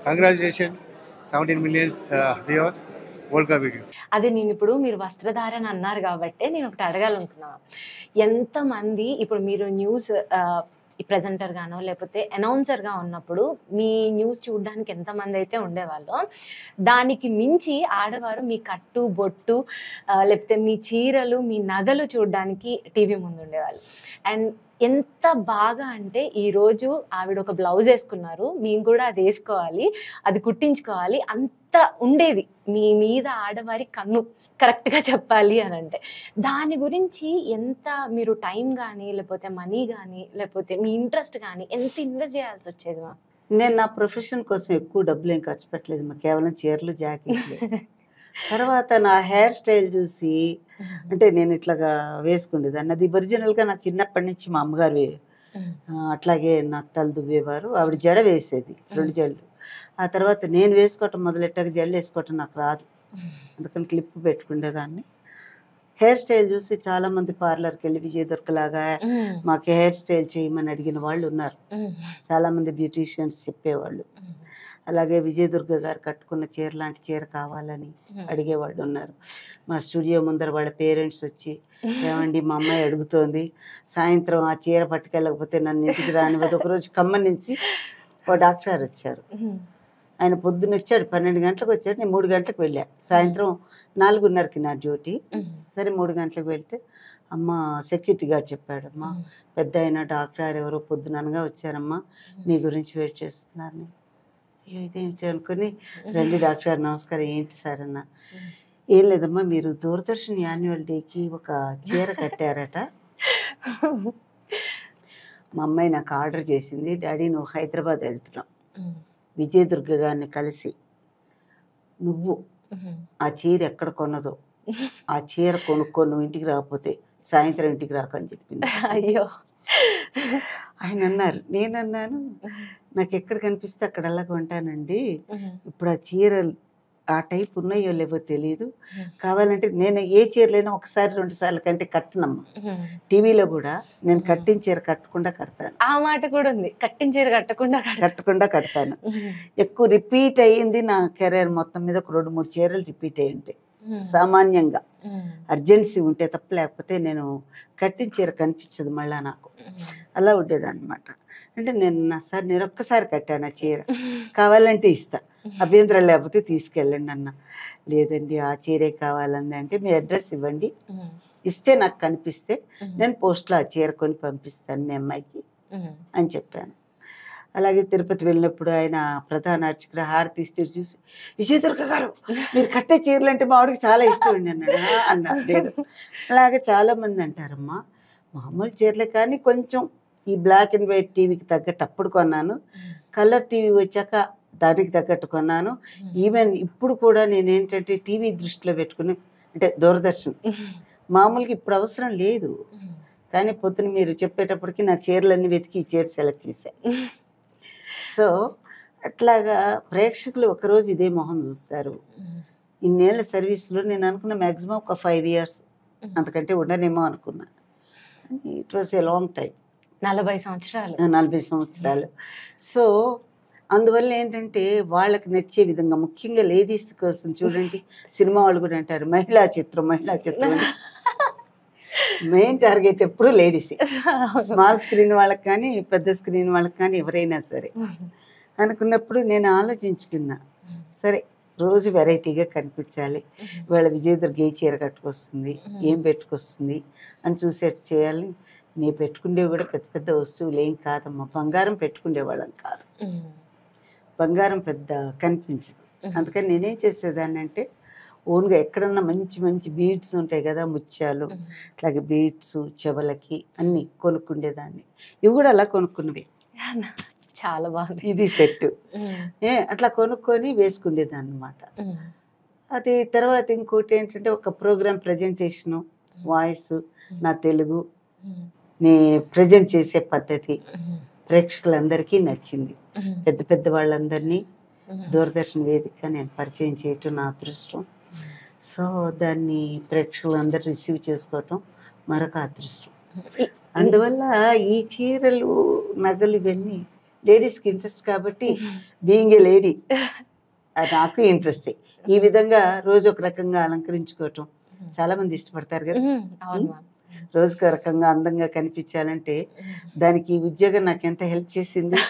Congratulations, 17 million viewers. World Cup video. అదే నేను ఇప్పుడు మీరు వస్త్రధారణ అన్నారు కాబట్టి నేను ఒకటి అడగాలనుకున్నా. ఎంతమంది ఇప్పుడు మీరు న్యూస్ ప్రెజెంటర్ గానో లేకపోతే అనౌన్సర్గా ఉన్నప్పుడు మీ న్యూస్ చూడడానికి ఎంతమంది అయితే ఉండేవాళ్ళో దానికి మించి ఆడవారు మీ కట్టు బొట్టు లేకపోతే మీ చీరలు మీ నగలు చూడడానికి టీవీ ముందు ఉండేవాళ్ళు. అండ్ ఎంత బాగా అంటే ఈరోజు ఆవిడ ఒక బ్లౌజ్ వేసుకున్నారు, మేము కూడా అది వేసుకోవాలి, అది కుట్టించుకోవాలి, అంత ఉండేది మీ మీద ఆడవారి కన్ను, కరెక్ట్గా చెప్పాలి అని అంటే. దాని గురించి ఎంత మీరు టైం కానీ లేకపోతే మనీ కానీ లేకపోతే మీ ఇంట్రెస్ట్ కానీ ఎంత ఇన్వెస్ట్ చేయాల్సి వచ్చేది మా? నేను నా ప్రొఫెషన్ కోసం ఎక్కువ డబ్బులు ఏం ఖర్చు పెట్టలేదు మా, కేవలం చీరలు జాకెట్లు. తర్వాత నా హెయిర్ స్టైల్ చూసి అంటే నేను ఇట్లాగా వేసుకునేదాన్ని. అది ఒరిజినల్గా నా చిన్నప్పటి నుంచి మా అమ్మగారు అట్లాగే నాకు తల దువ్వేవారు. ఆవిడ జడ వేసేది, 2 జడలు. ఆ తర్వాత నేను వేసుకోవటం మొదలెట్టాక జడలు వేసుకోవటం నాకు రాదు, అందుకని క్లిప్ పెట్టుకునేదాన్ని. హెయిర్ స్టైల్ చూసి చాలామంది పార్లర్కి వెళ్ళి విజయ దుర్గలాగా మాకు హెయిర్ స్టైల్ చేయమని అడిగిన వాళ్ళు ఉన్నారు. చాలామంది బ్యూటీషియన్స్ చెప్పేవాళ్ళు. అలాగే విజయదుర్గ గారు కట్టుకున్న చీర లాంటి చీర కావాలని అడిగేవాళ్ళు ఉన్నారు. మా స్టూడియో ముందర వాళ్ళ పేరెంట్స్ వచ్చి, ఏమండి మా అమ్మాయి అడుగుతోంది, సాయంత్రం ఆ చీర పట్టుకెళ్ళకపోతే నన్ను ఇంటికి రానివ్వదు. ఒకరోజు ఖమ్మం నుంచి ఓ డాక్టర్ గారు వచ్చారు. ఆయన పొద్దున్న వచ్చాడు, 12 గంటలకు వచ్చాడు. నేను 3 గంటలకు వెళ్ళా. సాయంత్రం 4:30కి నా డ్యూటీ. సరే 3 గంటలకు వెళ్తే అమ్మ సెక్యూరిటీ గార్డ్ చెప్పాడు, అమ్మ పెద్ద అయిన డాక్టర్ గారు ఎవరో పొద్దుననగా వచ్చారమ్మా, మీ గురించి వెయిట్ చేస్తున్నారని. అయ్యో ఇదేంటి అనుకుని, రండి డాక్టర్ గారు నమస్కారం, ఏంటి సార్ అన్న. ఏం లేదమ్మా, మీరు దూరదర్శన్ యాన్యువల్ డేకి ఒక చీర కట్టారట, మా అమ్మాయి నాకు ఆర్డర్ చేసింది, డాడీ నువ్వు హైదరాబాద్ వెళ్తున్నావు, విజయదుర్గ గారిని కలిసి నువ్వు ఆ చీర ఎక్కడ కొన్నదో ఆ చీర కొనుక్కో, నువ్వు ఇంటికి రాకపోతే సాయంత్రం ఇంటికి రాకని చెప్పింది. అయ్యో ఆయన అన్నారు. నేనన్నాను, నాకు ఎక్కడ కనిపిస్తే అక్కడ అలా కొంటానండి, ఇప్పుడు ఆ చీరలు ఆ టైప్ ఉన్నాయో లేవో తెలియదు, కావాలంటే నేను ఏ చీరలైనా 1-2 సార్లు కంటే కట్టనమ్మా. టీవీలో కూడా నేను కట్టిన చీర కట్టకుండా కడతాను. ఆ మాట కూడా ఉంది, కట్టిన చీర కట్టకుండా కడతాను. ఎక్కువ రిపీట్ అయ్యింది నా కెరీర్ మొత్తం మీద, ఒక 2-3 చీరలు రిపీట్ అయ్యి ఉంటాయి సామాన్యంగా, అర్జెన్సీ ఉంటే తప్ప, లేకపోతే నేను కట్టిన చీర కనిపించదు మళ్ళా నాకు. అలా ఉండేదన్నమాట. అంటే నేను ఒక్కసారి కట్టాను ఆ చీర, కావాలంటే ఇస్తా, అభ్యంతరం లేకపోతే తీసుకెళ్ళండి అన్న. లేదండి ఆ చీరే కావాలంది. అంటే మీ అడ్రస్ ఇవ్వండి, ఇస్తే నాకు కనిపిస్తే నేను పోస్ట్లో ఆ చీర కొని పంపిస్తాను మీ అమ్మాయికి అని చెప్పాను. అలాగే తిరుపతి వెళ్ళినప్పుడు ఆయన ప్రధాన అర్చకుడు హారతి ఇస్తే చూసి, విజయదుర్గ గారు మీరు కట్టే చీరలు అంటే మా వాడికి చాలా ఇష్టం అండి అన్నాడు. నేను అలాగే చాలామంది అంటారమ్మా, మామూలు చీరలే కానీ కొంచెం ఈ బ్లాక్ అండ్ వైట్ టీవీకి తగ్గట్టు అప్పుడు కొన్నాను, కలర్ టీవీ వచ్చాక దానికి తగ్గట్టు కొన్నాను. ఈవెన్ ఇప్పుడు కూడా నేనేంటంటే టీవీ దృష్టిలో పెట్టుకుని, అంటే దూరదర్శన్ మామూలుగా ఇప్పుడు అవసరం లేదు, కానీ పొద్దున మీరు చెప్పేటప్పటికి నా చీరలన్నీ వెతికి ఈ చీర సెలెక్ట్ చేశాను. సో అట్లాగా ప్రేక్షకులు ఒకరోజు ఇదే మొహం చూస్తారు. ఇన్నేళ్ల సర్వీస్లో నేను అనుకున్న మ్యాక్సిమం ఒక 5 years, అంతకంటే ఉండనేమో అనుకున్నా. It was a long time, 40 సంవత్సరాలు. సో అందువల్ల ఏంటంటే వాళ్ళకి నచ్చే విధంగా, ముఖ్యంగా లేడీస్ కోసం చూడండి, సినిమా వాళ్ళు కూడా అంటారు మహిళా చిత్రం మెయిన్ టార్గెట్ ఎప్పుడు లేడీసే. స్మాల్ స్క్రీన్ వాళ్ళకి కానీ పెద్ద స్క్రీన్ వాళ్ళకి కానీ ఎవరైనా సరే అనుకున్నప్పుడు నేను ఆలోచించుకున్నా, సరే రోజు వెరైటీగా కనిపించాలి, వాళ్ళ విజయదుర్గ ఏ చీర కట్టుకొస్తుంది, ఏం పెట్టుకొస్తుంది అని చూసేట్టు చేయాలి. నేను పెట్టుకుండేవి కూడా పెద్ద పెద్ద వస్తువులు ఏం కాదమ్మా, బంగారం పెట్టుకుండేవాళ్ళని కాదు, బంగారం పెద్ద కనిపించదు. అందుకని నేనేం చేసేదాన్ని అంటే, ఓన్గా ఎక్కడన్నా మంచి మంచి బీడ్స్ ఉంటాయి కదా, ముత్యాలు, అట్లాగే బీడ్స్ చెవులకి అన్నీ కొనుక్కుండేదాన్ని. ఇవి కూడా అలా కొనుక్కున్నవి, చాలా బాగుంది, ఇది సెట్ అట్లా కొనుక్కొని వేసుకుండేదాన్ని అనమాట. అది తర్వాత ఇంకోటి ఏంటంటే, ఒక ప్రోగ్రామ్ ప్రజెంటేషను, వాయిస్, నా తెలుగు నే ప్రజెంట్ చేసే పద్ధతి ప్రేక్షకులందరికీ నచ్చింది. పెద్ద పెద్ద వాళ్ళందరినీ దూరదర్శన్ వేదిక నేను పరిచయం చేయటం నా అదృష్టం. సో దాన్ని ప్రేక్షకులందరూ రిసీవ్ చేసుకోవటం మరొక అదృష్టం. అందువల్ల ఈ చీరలు, నగలు ఇవన్నీ లేడీస్కి ఇంట్రెస్ట్ కాబట్టి బీయింగ్ ఏ లేడీ నాకు ఇంట్రెస్టే. ఈ విధంగా రోజు ఒక రకంగా అలంకరించుకోవటం చాలా మంది ఇష్టపడతారు కదా. అవును మ్యామ్. రోజుకు ఒక రకంగా అందంగా కనిపించాలంటే దానికి ఈ ఉద్యోగం నాకు ఎంత హెల్ప్ చేసింది.